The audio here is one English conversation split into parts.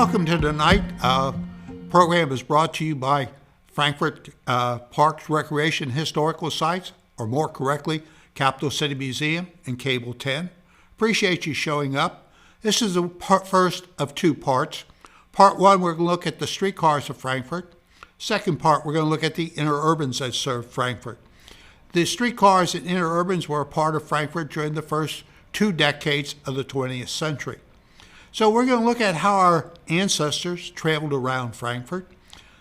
Welcome to tonight. Program is brought to you by Frankfort Parks, Recreation, Historical Sites, or more correctly, Capital City Museum and Cable 10. Appreciate you showing up. This is the first of two parts. Part one, we're going to look at the streetcars of Frankfort. Second part, we're going to look at the interurbans that served Frankfort. The streetcars and interurbans were a part of Frankfort during the first 2 decades of the 20th century. So we're going to look at how our ancestors traveled around Frankfort.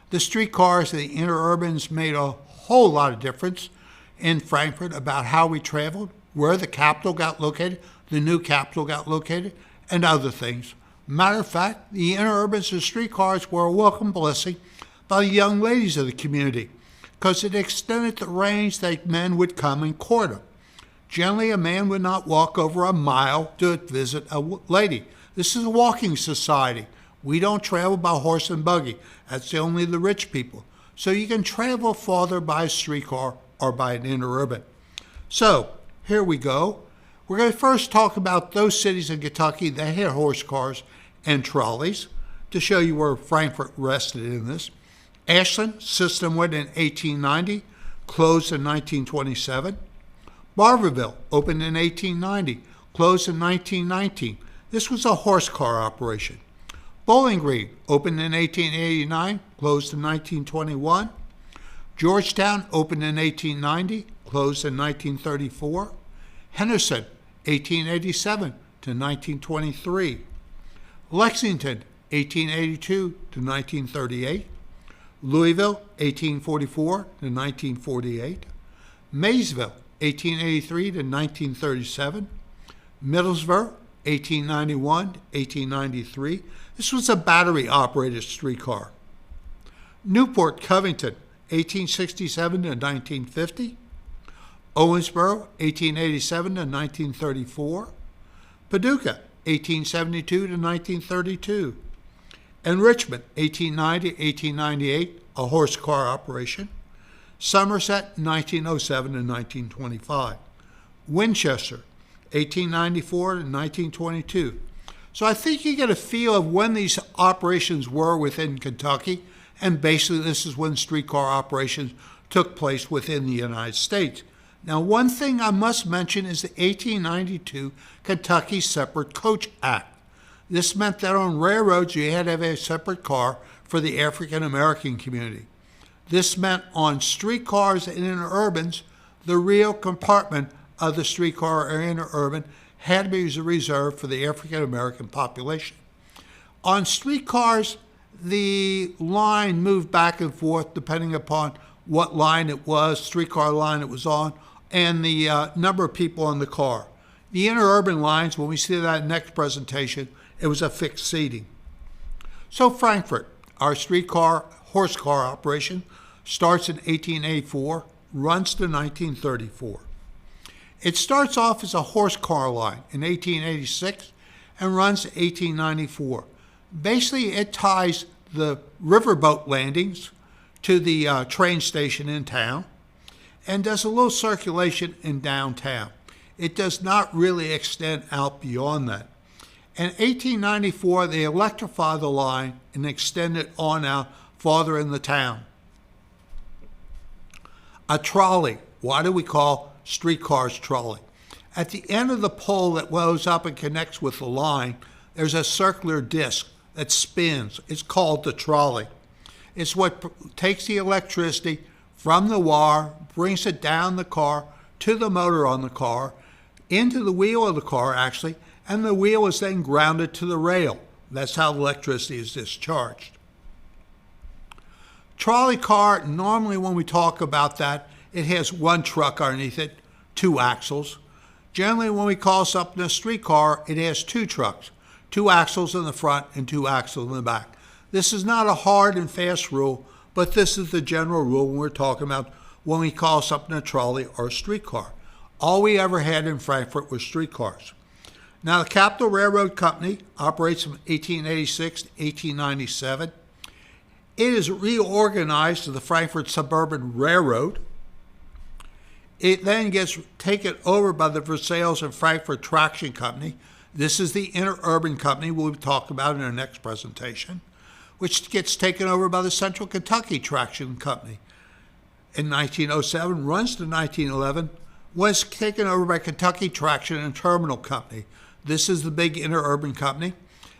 The streetcars and the interurbans made a whole lot of difference in Frankfort about how we traveled, where the capital got located, the new capital got located, and other things. Matter of fact, the interurbans and streetcars were a welcome blessing by the young ladies of the community because it extended the range that men would come and court them. Generally, a man would not walk over a mile to visit a lady. This is a walking society. We don't travel by horse and buggy. That's only the rich people. So you can travel farther by a streetcar or by an interurban. So here we go. We're going to first talk about those cities in Kentucky that had horse cars and trolleys to show you where Frankfort rested in this. Ashland, system went in 1890, closed in 1927. Barberville opened in 1890, closed in 1919. This was a horse car operation. Bowling Green opened in 1889, closed in 1921. Georgetown opened in 1890, closed in 1934. Henderson, 1887 to 1923. Lexington, 1882 to 1938. Louisville, 1844 to 1948. Maysville, 1883 to 1937. Middlesbrough, 1891 to 1893. This was a battery-operated streetcar. Newport-Covington, 1867 to 1950. Owensboro, 1887 to 1934. Paducah, 1872 to 1932. And Richmond, 1890 to 1898, a horse car operation. Somerset, 1907 to 1925. Winchester, 1894 to 1922. So I think you get a feel of when these operations were within Kentucky, and basically this is when streetcar operations took place within the United States. Now, one thing I must mention is the 1892 Kentucky Separate Coach Act. This meant that on railroads you had to have a separate car for the African American community. This meant on streetcars and interurbans, the real compartment of the streetcar or interurban had to be reserved for the African American population. On streetcars, the line moved back and forth depending upon what line it was, streetcar line it was on, and the number of people on the car. The interurban lines, when we see that next presentation, it was a fixed seating. So Frankfort, our streetcar horse car operation, starts in 1884, runs to 1934. It starts off as a horse car line in 1886 and runs to 1894. Basically, it ties the riverboat landings to the train station in town and does a little circulation in downtown. It does not really extend out beyond that. In 1894, they electrify the line and extend it on out farther in the town. A trolley. Why do we call streetcars trolley? At the end of the pole that goes up and connects with the line, there's a circular disc that spins. It's called the trolley. It's what takes the electricity from the wire, brings it down the car to the motor on the car, into the wheel of the car actually, and the wheel is then grounded to the rail. That's how the electricity is discharged. Trolley car, normally when we talk about that, it has one truck underneath it, 2 axles. Generally when we call something a streetcar, it has 2 trucks, 2 axles in the front and 2 axles in the back. This is not a hard and fast rule, but this is the general rule when we're talking about when we call something a trolley or a streetcar. All we ever had in Frankfort was streetcars. Now the Capital Railroad Company operates from 1886 to 1897. It is reorganized to the Frankfort Suburban Railroad. It then gets taken over by the Versailles and Frankfort Traction Company. This is the interurban company we'll talk about in our next presentation, which gets taken over by the Central Kentucky Traction Company in 1907, runs to 1911, was taken over by Kentucky Traction and Terminal Company. This is the big interurban company.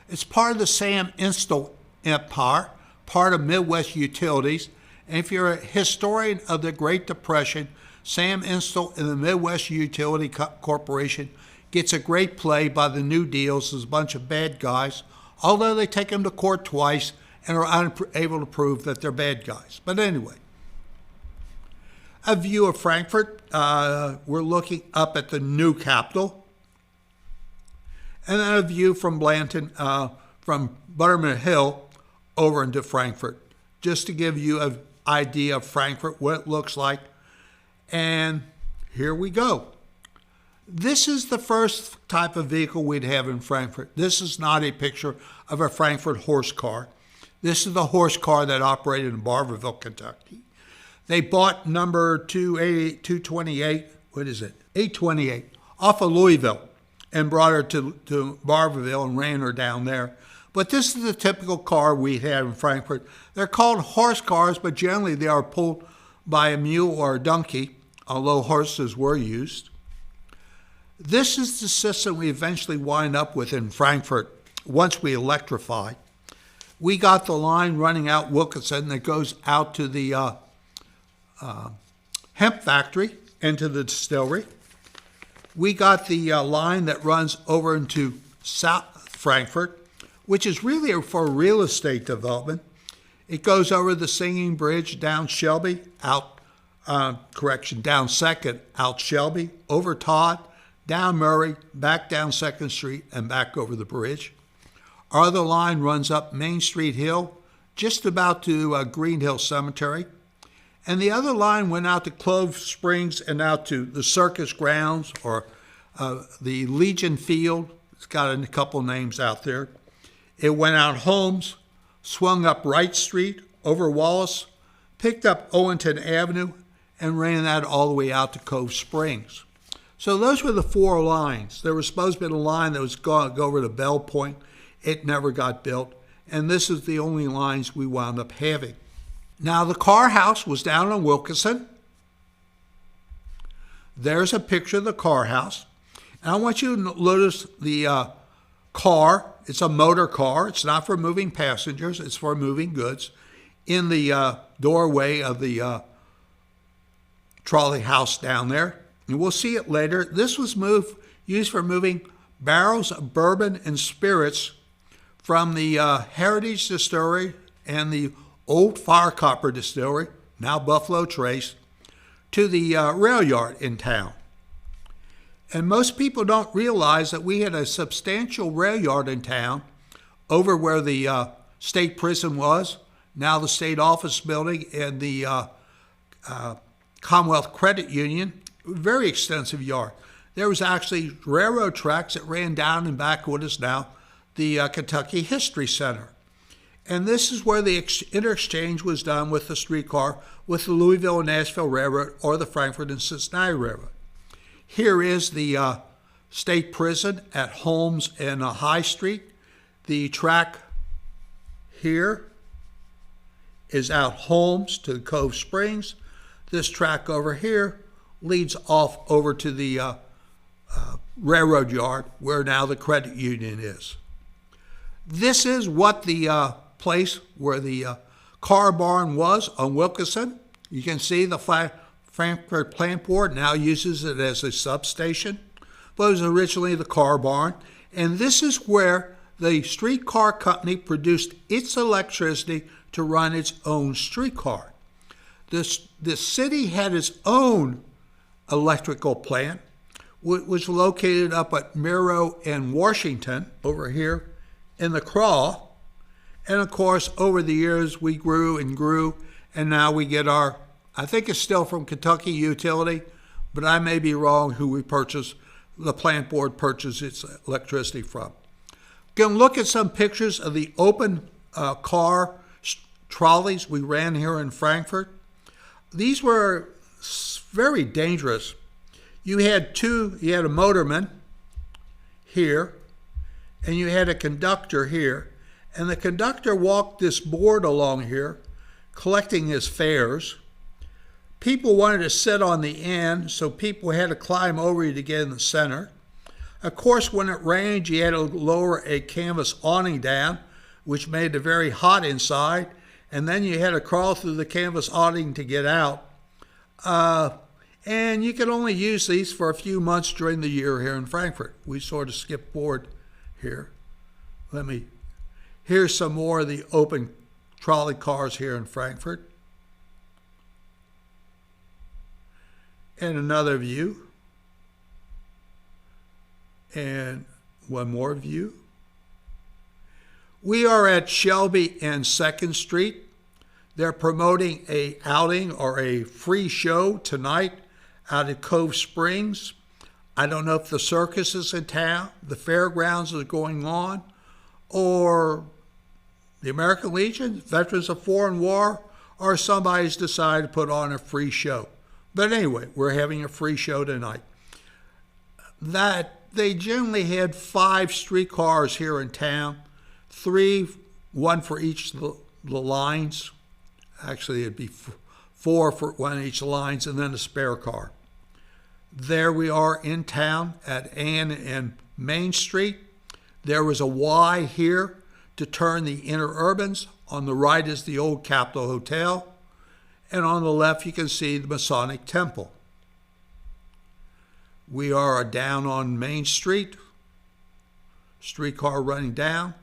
It's part of the Sam Instell empire, part of Midwest Utilities. And if you're a historian of the Great Depression, Sam Instell and the Midwest Utility Corporation gets a great play by the New Deals as a bunch of bad guys, although they take them to court twice and are unable to prove that they're bad guys. But anyway, a view of Frankfort. We're looking up at the new Capitol. And then a view from Blanton, from Buttermilk Hill over into Frankfort, just to give you an idea of Frankfort, what it looks like. And here we go. This is the first type of vehicle we'd have in Frankfort. This is not a picture of a Frankfort horse car. This is the horse car that operated in Barberville, Kentucky. They bought number 228, 828, off of Louisville and brought her to Barberville and ran her down there. But this is the typical car we had in Frankfort. They're called horse cars, but generally they are pulled by a mule or a donkey, although horses were used. This is the system we eventually wind up with in Frankfort once we electrify. We got the line running out Wilkinson that goes out to the hemp factory and to the distillery. We got the line that runs over into South Frankfort, which is really for real estate development. It goes over the Singing Bridge, down Shelby, down 2nd, out Shelby, over Todd, down Murray, back down 2nd Street, and back over the bridge. Our other line runs up Main Street Hill, just about to Green Hill Cemetery. And the other line went out to Clove Springs and out to the Circus Grounds or the Legion Field. It's got a couple names out there. It went out Holmes, swung up Wright Street, over Wallace, picked up Owington Avenue, and ran that all the way out to Cove Springs. So those were the four lines. There was supposed to be a line that was going to go over to Bell Point. It never got built. And this is the only lines we wound up having. Now, the car house was down on Wilkinson. There's a picture of the car house. And I want you to notice the car. It's a motor car. It's not for moving passengers. It's for moving goods. In the doorway of the trolley house down there. And we'll see it later. This was used for moving barrels of bourbon and spirits from the Heritage Distillery and the Old Fire Copper Distillery, now Buffalo Trace, to the rail yard in town. And most people don't realize that we had a substantial rail yard in town over where the state prison was, now the state office building and the Commonwealth Credit Union. Very extensive yard. There was actually railroad tracks that ran down and back what is now the Kentucky History Center. And this is where the interchange was done with the streetcar with the Louisville and Nashville Railroad or the Frankfort and Cincinnati Railroad. Here is the state prison at Holmes and High Street. The track here is out Holmes to Cove Springs. This track over here leads off over to the railroad yard where now the credit union is. This is what the place where the car barn was on Wilkinson. You can see the Frankfort Plant Board now uses it as a substation, but it was originally the car barn. And this is where the streetcar company produced its electricity to run its own streetcar. The city had its own electrical plant, which was located up at Miro and Washington, over here in the Craw. And of course, over the years, we grew and grew, and now we get our, I think it's still from Kentucky Utility, but I may be wrong who we purchased, the plant board purchased its electricity from. Going to look at some pictures of the open car trolleys we ran here in Frankfort. These were very dangerous. You had a motorman here and you had a conductor here, and the conductor walked this board along here, collecting his fares. People wanted to sit on the end, so people had to climb over you to get in the center. Of course, when it rained, you had to lower a canvas awning down, which made it very hot inside, and then you had to crawl through the canvas awning to get out. And you could only use these for a few months during the year here in Frankfort. We sort of skip forward here. Here's some more of the open trolley cars here in Frankfort. And another view. And one more view. We are at Shelby and 2nd Street. They're promoting a outing or a free show tonight out at Cove Springs. I don't know if the circus is in town, the fairgrounds are going on, or the American Legion, Veterans of Foreign War, or somebody's decided to put on a free show. But anyway, we're having a free show tonight. That they generally had 5 streetcars here in town, 3, 1 for each of the lines. Actually, it'd be 4 for one of each lines, and then a spare car. There we are in town at Ann and Main Street. There was a Y here to turn the interurbans. On the right is the old Capitol Hotel. And on the left, you can see the Masonic Temple. We are down on Main Street. Streetcar running down.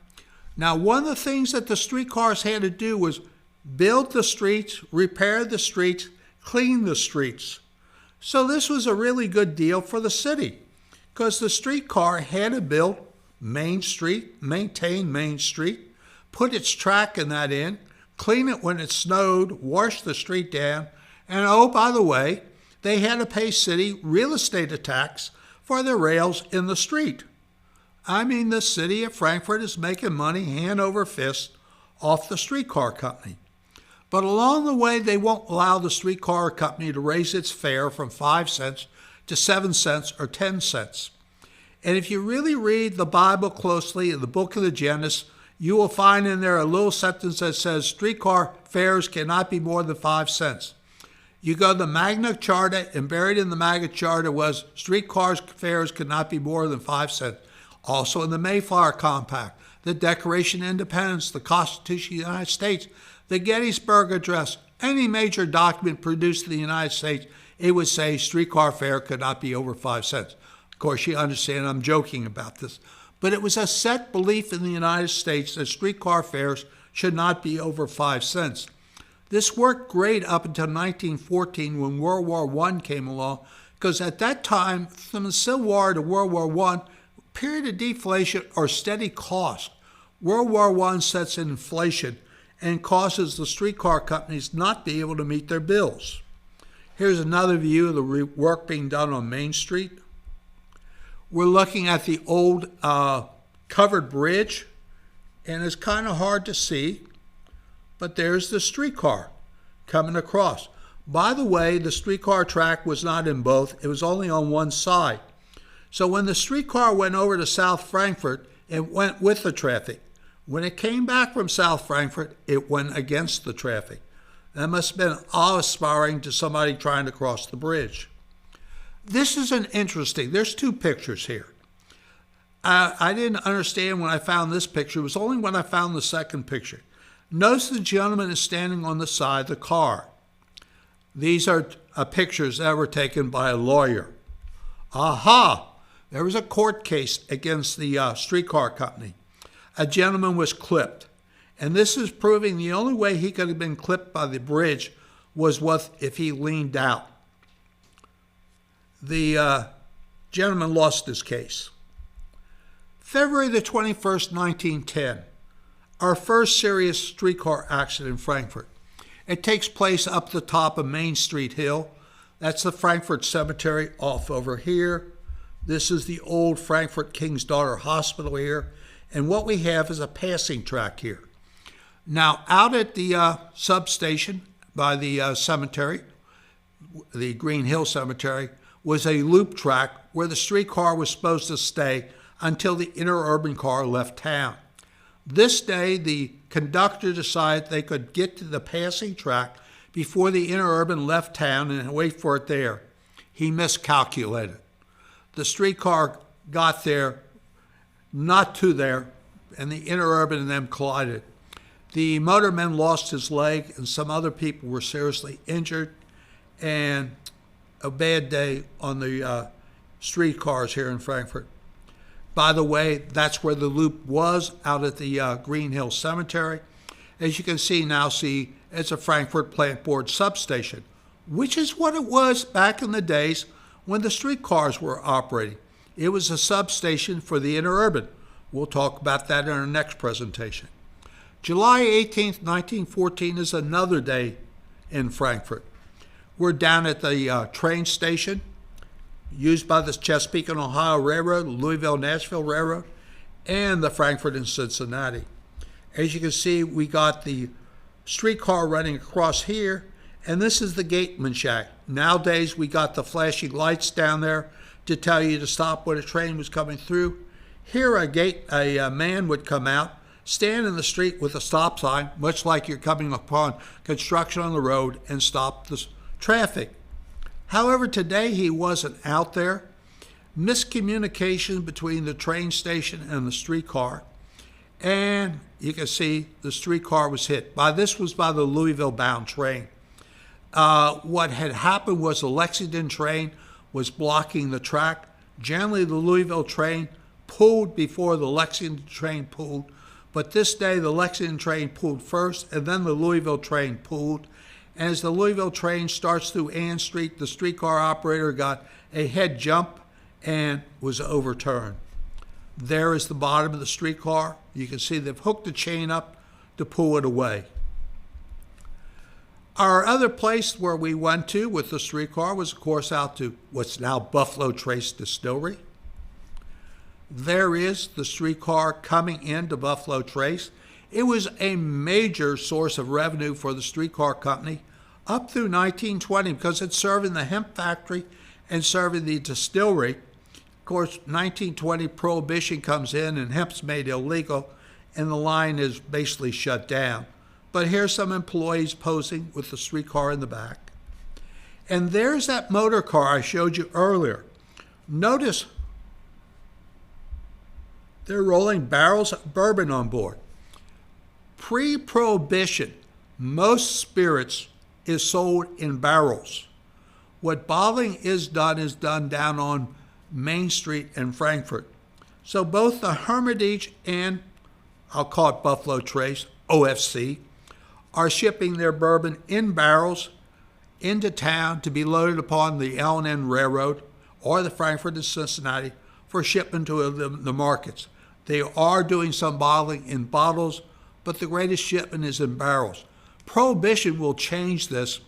Now, one of the things that the streetcars had to do was build the streets, repair the streets, clean the streets. So this was a really good deal for the city because the streetcar had to build Main Street, maintain Main Street, put its track in that in, clean it when it snowed, wash the street down, and oh, by the way, they had to pay city real estate tax for the rails in the street. I mean, the city of Frankfort is making money hand over fist off the streetcar company. But along the way, they won't allow the streetcar company to raise its fare from 5 cents to 7 cents or 10 cents. And if you really read the Bible closely in the book of the Genesis, you will find in there a little sentence that says streetcar fares cannot be more than 5 cents. You go to the Magna Charta, and buried in the Magna Charta was streetcar fares could not be more than 5 cents. Also in the Mayflower Compact, the Declaration of Independence, the Constitution of the United States, the Gettysburg Address, any major document produced in the United States, it would say streetcar fare could not be over 5 cents. Of course, you understand I'm joking about this. But it was a set belief in the United States that streetcar fares should not be over 5 cents. This worked great up until 1914 when World War I came along, because at that time, from the Civil War to World War I, period of deflation or steady cost. World War I sets in inflation and causes the streetcar companies not be able to meet their bills. Here's another view of the work being done on Main Street. We're looking at the old covered bridge, and it's kind of hard to see, but there's the streetcar coming across. By the way, the streetcar track was not in both, it was only on one side. So when the streetcar went over to South Frankfort, it went with the traffic. When it came back from South Frankfort, it went against the traffic. That must have been awe-inspiring to somebody trying to cross the bridge. This is an interesting, there's 2 pictures here. I didn't understand when I found this picture. It was only when I found the second picture. Notice the gentleman is standing on the side of the car. These are pictures that were taken by a lawyer. Aha! There was a court case against the streetcar company. A gentleman was clipped. And this is proving the only way he could have been clipped by the bridge was if he leaned out. The gentleman lost his case. February the 21st, 1910, our first serious streetcar accident in Frankfort. It takes place up the top of Main Street Hill. That's the Frankfort Cemetery off over here. This is the old Frankfort King's Daughter Hospital here. And what we have is a passing track here. Now, out at the substation by the cemetery, the Green Hill Cemetery, was a loop track where the streetcar was supposed to stay until the interurban car left town. This day, the conductor decided they could get to the passing track before the interurban left town and wait for it there. He miscalculated. The streetcar got there, not to there, and the interurban and them collided. The motorman lost his leg, and some other people were seriously injured, and a bad day on the streetcars here in Frankfort. By the way, that's where the loop was, out at the Green Hill Cemetery. As you can see now, it's a Frankfort Plant Board substation, which is what it was back in the days when the streetcars were operating. It was a substation for the interurban. We'll talk about that in our next presentation. July 18th, 1914 is another day in Frankfort. We're down at the train station used by the Chesapeake and Ohio Railroad, Louisville-Nashville Railroad, and the Frankfort and Cincinnati. As you can see, we got the streetcar running across here, and this is the gateman shack. Nowadays, we got the flashing lights down there to tell you to stop when a train was coming through. Here, a man would come out, stand in the street with a stop sign, much like you're coming upon construction on the road, and stop the traffic. However, today he wasn't out there. Miscommunication between the train station and the streetcar, and you can see the streetcar was hit. This was by the Louisville-bound train. What had happened was the Lexington train was blocking the track. Generally, the Louisville train pulled before the Lexington train pulled, but this day the Lexington train pulled first, and then the Louisville train pulled. As the Louisville train starts through Ann Street, the streetcar operator got a head jump and was overturned. There is the bottom of the streetcar. You can see they've hooked the chain up to pull it away. Our other place where we went to with the streetcar was, of course, out to what's now Buffalo Trace Distillery. There is the streetcar coming into Buffalo Trace. It was a major source of revenue for the streetcar company up through 1920 because it's serving the hemp factory and serving the distillery. Of course, 1920 Prohibition comes in and hemp's made illegal, and the line is basically shut down. But here's some employees posing with the streetcar in the back. And there's that motor car I showed you earlier. Notice they're rolling barrels of bourbon on board. Pre-Prohibition, most spirits is sold in barrels. What bottling is done down on Main Street in Frankfort. So both the Hermitage and, I'll call it Buffalo Trace, OFC, are shipping their bourbon in barrels into town to be loaded upon the L&N Railroad or the Frankfort and Cincinnati for shipment to the markets. They are doing some bottling in bottles, but the greatest shipment is in barrels. Prohibition will change this,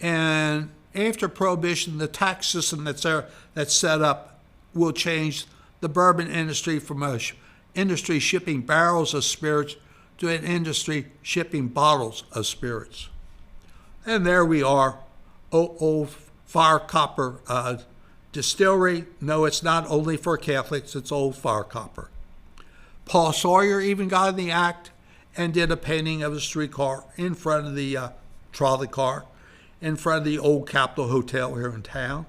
and after Prohibition, the tax system that's set up will change the bourbon industry from an industry shipping barrels of spirits to an industry shipping bottles of spirits. And there we are, old Fire Copper Distillery. No, it's not only for Catholics, it's old Fire Copper. Paul Sawyer even got in the act and did a painting of a streetcar in front of the trolley car, in front of the old Capitol Hotel here in town.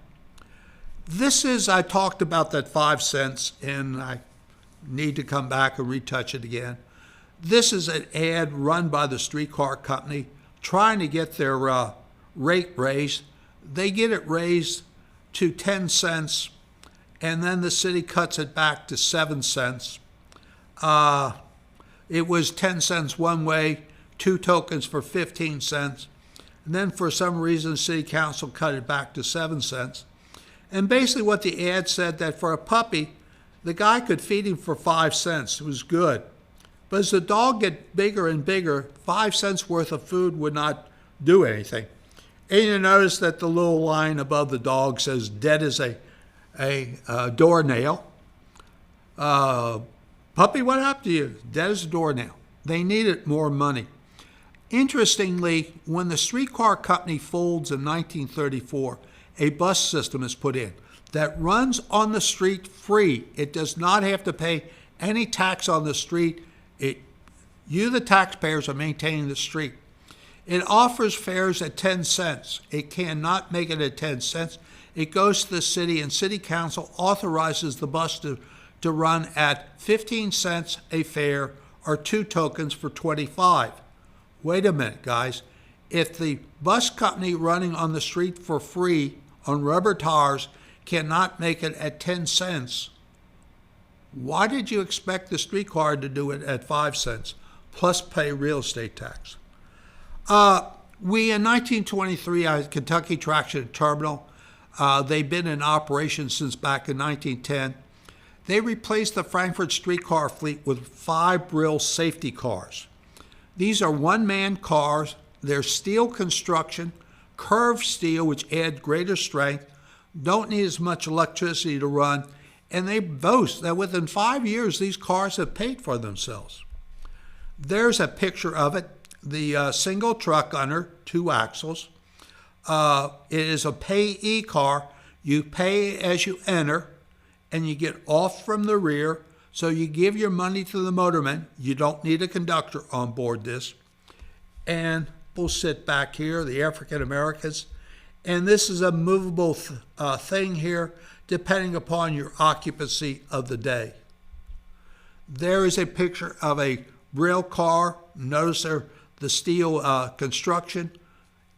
This is, I talked about that 5 cents, and I need to come back and retouch it again. This is an ad run by the streetcar company trying to get their rate raised. They get it raised to 10 cents, and then the city cuts it back to 7 cents. It was 10 cents one way, 2 tokens for 15 cents. And then for some reason, City Council cut it back to 7 cents. And basically what the ad said that for a puppy, the guy could feed him for 5 cents. It was good. But as the dog get bigger and bigger, 5 cents worth of food would not do anything. And you notice that the little line above the dog says, dead as a doornail. Puppy, what happened to you? Dead as a doornail. They needed more money. Interestingly, when the streetcar company folds in 1934, a bus system is put in. that runs on the street free. It does not have to pay any tax on the street. You, the taxpayers, are maintaining the street. It offers fares at 10 cents. It cannot make it at 10 cents. It goes to the city, and city council authorizes the bus to run at 15 cents a fare or 2 tokens for 25. Wait a minute, guys. If the bus company running on the street for free on rubber tires cannot make it at 10 cents, why did you expect the streetcar to do it at 5 cents, plus pay real estate tax? In 1923, I had Kentucky Traction Terminal. They've been in operation since back in 1910. They replaced the Frankfort streetcar fleet with 5 Brill safety cars. These are one-man cars. They're steel construction, curved steel, which add greater strength, don't need as much electricity to run, and they boast that within 5 years, these cars have paid for themselves. There's a picture of it, the single truck under 2 axles. It is a payee car. You pay as you enter, and you get off from the rear, so you give your money to the motorman. You don't need a conductor on board this. And we'll sit back here, the African Americans. And this is a movable thing here, depending upon your occupancy of the day. There is a picture of a rail car. Notice there the steel construction,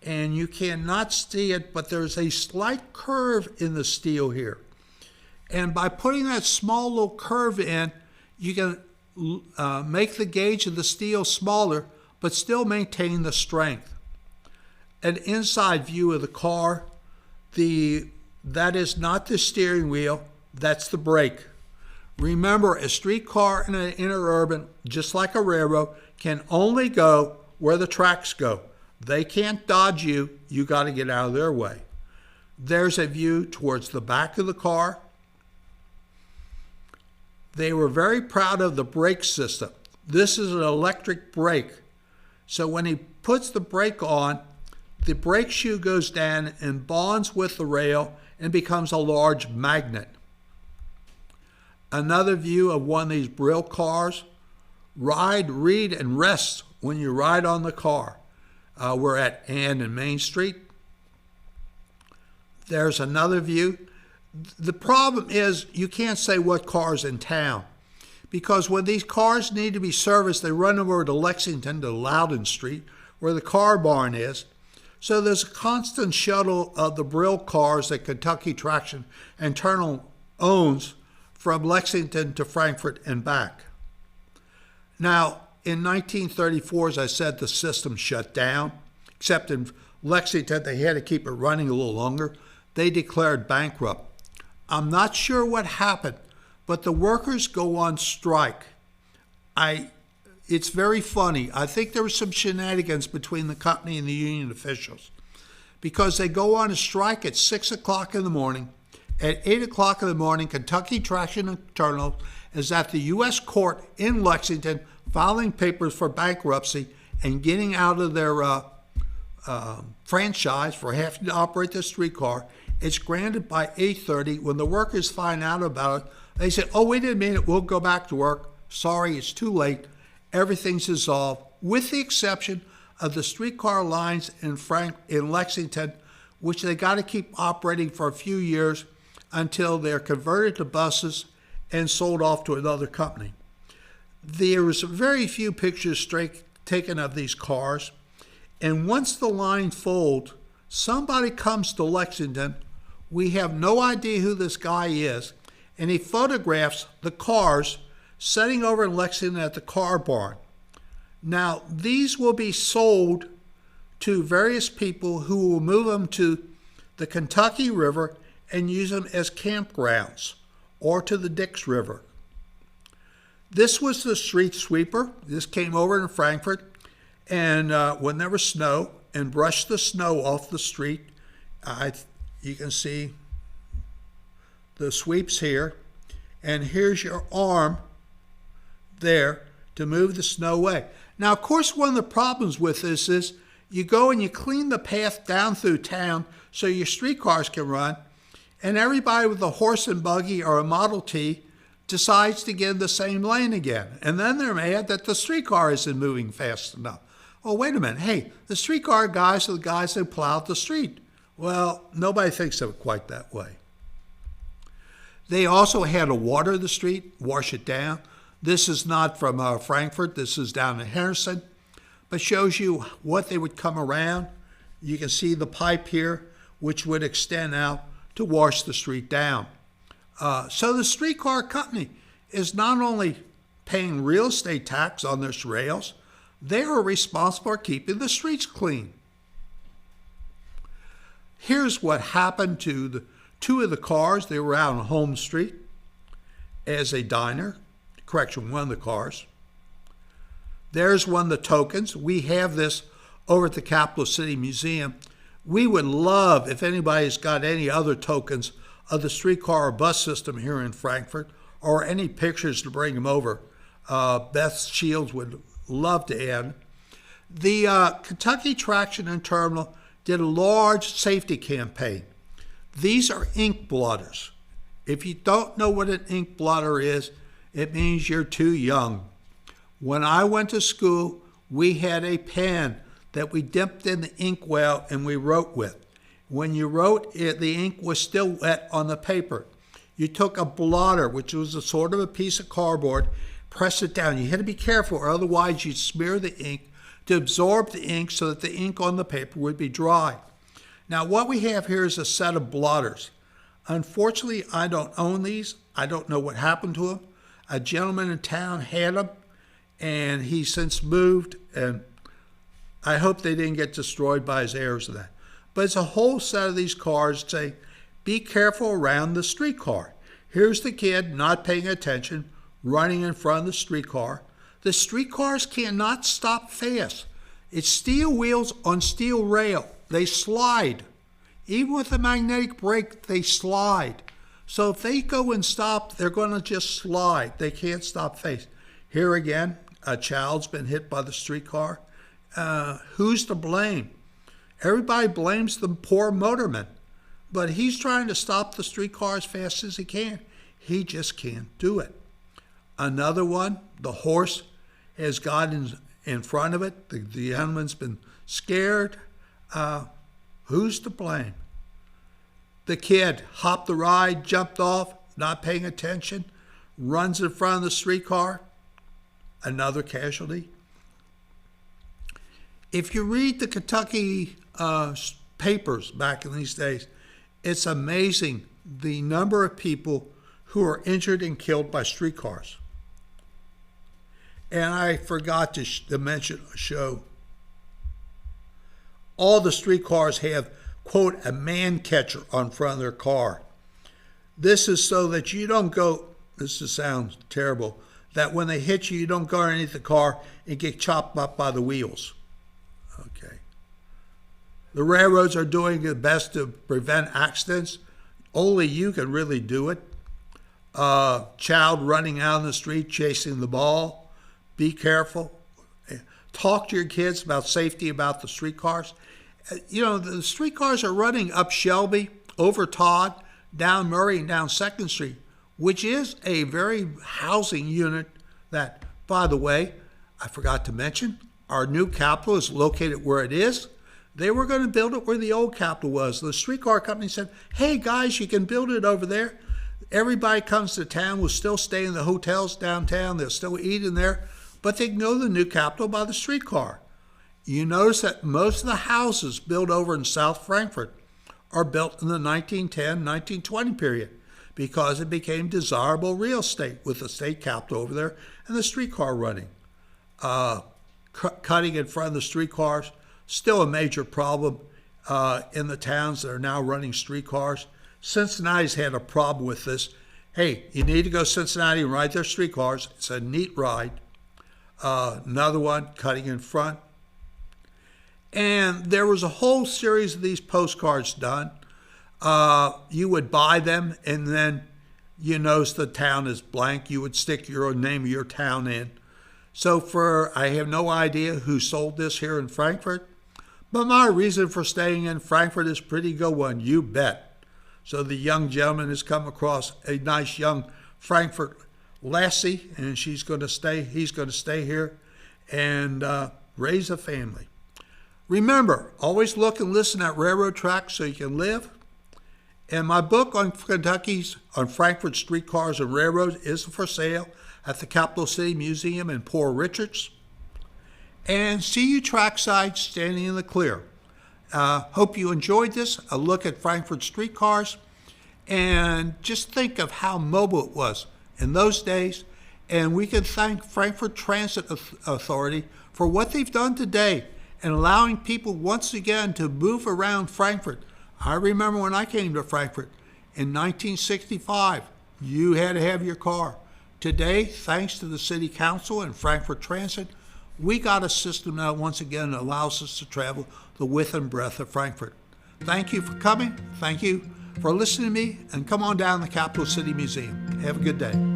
and you cannot see it, but there's a slight curve in the steel here. And by putting that small little curve in, you can make the gauge of the steel smaller, but still maintain the strength. An inside view of the car, that is not the steering wheel, that's the brake. Remember, a streetcar and an interurban, just like a railroad, can only go where the tracks go. They can't dodge you, you got to get out of their way. There's a view towards the back of the car. They were very proud of the brake system. This is an electric brake. So when he puts the brake on, the brake shoe goes down and bonds with the rail and becomes a large magnet. Another view of one of these Brill cars. Ride, read, and rest when you ride on the car. We're at Ann and Main Street. There's another view. The problem is you can't say what car's in town, because when these cars need to be serviced, they run over to Lexington, to Loudon Street, where the car barn is. So there's a constant shuttle of the Brill cars that Kentucky Traction and Terminal owns from Lexington to Frankfort and back. Now, in 1934, as I said, the system shut down, except in Lexington, they had to keep it running a little longer. They declared bankrupt. I'm not sure what happened, but the workers go on strike. It's very funny. I think there was some shenanigans between the company and the union officials, because they go on a strike at 6 o'clock in the morning. At 8 o'clock in the morning, Kentucky Traction and Terminal is at the U.S. court in Lexington filing papers for bankruptcy and getting out of their franchise for having to operate the streetcar. It's granted by 8:30. When the workers find out about it, they say, "Oh, we didn't mean it. We'll go back to work. Sorry, it's too late." Everything's dissolved, with the exception of the streetcar lines in Lexington, which they got to keep operating for a few years until they're converted to buses and sold off to another company. There was very few pictures taken of these cars, and once the line folds, somebody comes to Lexington. We have no idea who this guy is, and he photographs the cars sitting over in Lexington at the car barn. Now, these will be sold to various people who will move them to the Kentucky River and use them as campgrounds, or to the Dix River. This was the street sweeper. This came over in Frankfort, and when there was snow, and brushed the snow off the street. You can see the sweeps here, and here's your arm there to move the snow away. Now, of course, one of the problems with this is you go and you clean the path down through town so your streetcars can run, and everybody with a horse and buggy or a Model T decides to get in the same lane again. And then they're mad that the streetcar isn't moving fast enough. Oh, wait a minute. Hey, the streetcar guys are the guys who plowed the street. Well, nobody thinks of it quite that way. They also had to water the street, wash it down. This is not from Frankfort. This is down in Henderson, but shows you what they would come around. You can see the pipe here, which would extend out to wash the street down. So the streetcar company is not only paying real estate tax on their rails, they are responsible for keeping the streets clean. Here's what happened to the two of the cars. They were out on Holmes Street as a diner. Correction, one of the cars. There's one of the tokens. We have this over at the Capital City Museum. We would love if anybody's got any other tokens of the streetcar or bus system here in Frankfort, or any pictures to bring them over. Beth Shields would love to add. The Kentucky Traction and Terminal did a large safety campaign. These are ink blotters. If you don't know what an ink blotter is, it means you're too young. When I went to school, we had a pen that we dipped in the ink well and we wrote with. When you wrote, the ink was still wet on the paper. You took a blotter, which was a sort of a piece of cardboard, press it down. You had to be careful, or otherwise you'd smear the ink to absorb the ink so that the ink on the paper would be dry. Now what we have here is a set of blotters. Unfortunately, I don't own these. I don't know what happened to them. A gentleman in town had them, and he since moved, and I hope they didn't get destroyed by his heirs of that. But it's a whole set of these cards saying, be careful around the streetcar. Here's the kid not paying attention, running in front of the streetcar. The streetcars cannot stop fast. It's steel wheels on steel rail. They slide. Even with a magnetic brake, they slide. So if they go and stop, they're going to just slide. They can't stop fast. Here again, a child's been hit by the streetcar. Who's to blame? Everybody blames the poor motorman, but he's trying to stop the streetcar as fast as he can. He just can't do it. Another one, the horse has gotten in front of it. The gentleman's been scared. Who's to blame? The kid hopped the ride, jumped off, not paying attention, runs in front of the streetcar. Another casualty. If you read the Kentucky papers back in these days, it's amazing the number of people who are injured and killed by streetcars. And I forgot to mention a show. All the streetcars have, quote, a man catcher on front of their car. This is so that you don't go, this sounds terrible, that when they hit you, you don't go underneath the car and get chopped up by the wheels. Okay. The railroads are doing their best to prevent accidents. Only you can really do it. Child running out in the street chasing the ball. Be careful. Talk to your kids about safety about the streetcars. The streetcars are running up Shelby, over Todd, down Murray, and down 2nd Street, which is a very housing unit that, by the way, I forgot to mention, our new Capitol is located where it is. They were going to build it where the old Capitol was. The streetcar company said, hey guys, you can build it over there. Everybody comes to town, will still stay in the hotels downtown, they'll still eat in there, but they can go to the new Capitol by the streetcar. You notice that most of the houses built over in South Frankfort are built in the 1910, 1920 period because it became desirable real estate with the state capitol over there and the streetcar running. Cutting in front of the streetcars, still a major problem in the towns that are now running streetcars. Cincinnati's had a problem with this. Hey, you need to go to Cincinnati and ride their streetcars. It's a neat ride. Another one, cutting in front. And there was a whole series of these postcards done. You would buy them, and then you notice the town is blank. You would stick your name of your town in. So I have no idea who sold this here in Frankfort, but my reason for staying in Frankfort is pretty good one, you bet. So the young gentleman has come across a nice young Frankfort lassie, and he's going to stay here and raise a family. Remember, always look and listen at railroad tracks so you can live. And my book on Frankfort streetcars and railroads is for sale at the Capital City Museum in Port Richards. And see you trackside standing in the clear. Hope you enjoyed this, a look at Frankfort streetcars. And just think of how mobile it was in those days. And we can thank Frankfort Transit Authority for what they've done today and allowing people once again to move around Frankfort. I remember when I came to Frankfort in 1965, you had to have your car. Today, thanks to the City Council and Frankfort Transit, we got a system that once again allows us to travel the width and breadth of Frankfort. Thank you for coming. Thank you for listening to me, and come on down to the Capital City Museum. Have a good day.